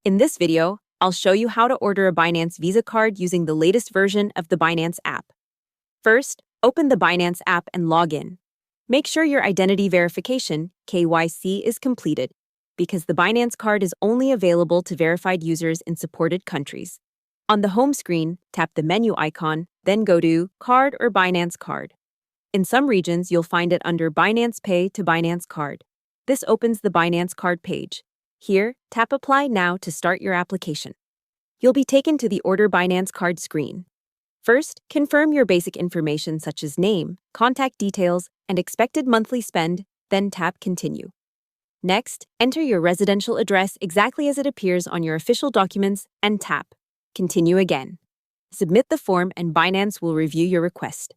In this video, I'll show you how to order a Binance Visa card using the latest version of the Binance app. First, open the Binance app and log in. Make sure your identity verification, KYC, is completed, because the Binance card is only available to verified users in supported countries. On the home screen, tap the menu icon, then go to Card or Binance Card. In some regions, you'll find it under Binance Pay to Binance Card. This opens the Binance Card page. Here, tap Apply Now to start your application. You'll be taken to the Order Binance Card screen. First, confirm your basic information such as name, contact details, and expected monthly spend, then tap Continue. Next, enter your residential address exactly as it appears on your official documents and tap Continue again. Submit the form and Binance will review your request.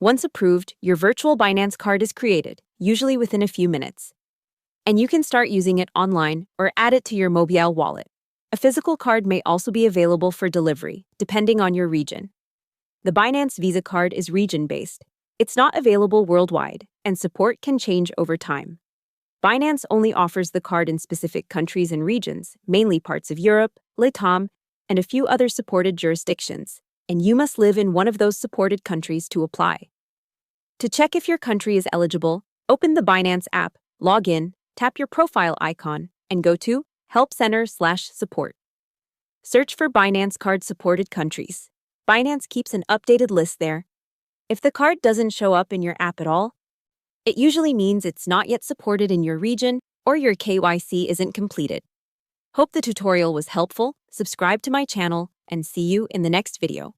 Once approved, your virtual Binance card is created, usually within a few minutes. And you can start using it online or add it to your mobile wallet. A physical card may also be available for delivery, depending on your region. The Binance Visa Card is region-based. It's not available worldwide, and support can change over time. Binance only offers the card in specific countries and regions, mainly parts of Europe, LATAM, and a few other supported jurisdictions, and you must live in one of those supported countries to apply. To check if your country is eligible, open the Binance app, log in, tap your profile icon, and go to Help Center/Support. Search for Binance Card supported countries. Binance keeps an updated list there. If the card doesn't show up in your app at all, it usually means it's not yet supported in your region or your KYC isn't completed. Hope the tutorial was helpful. Subscribe to my channel and see you in the next video.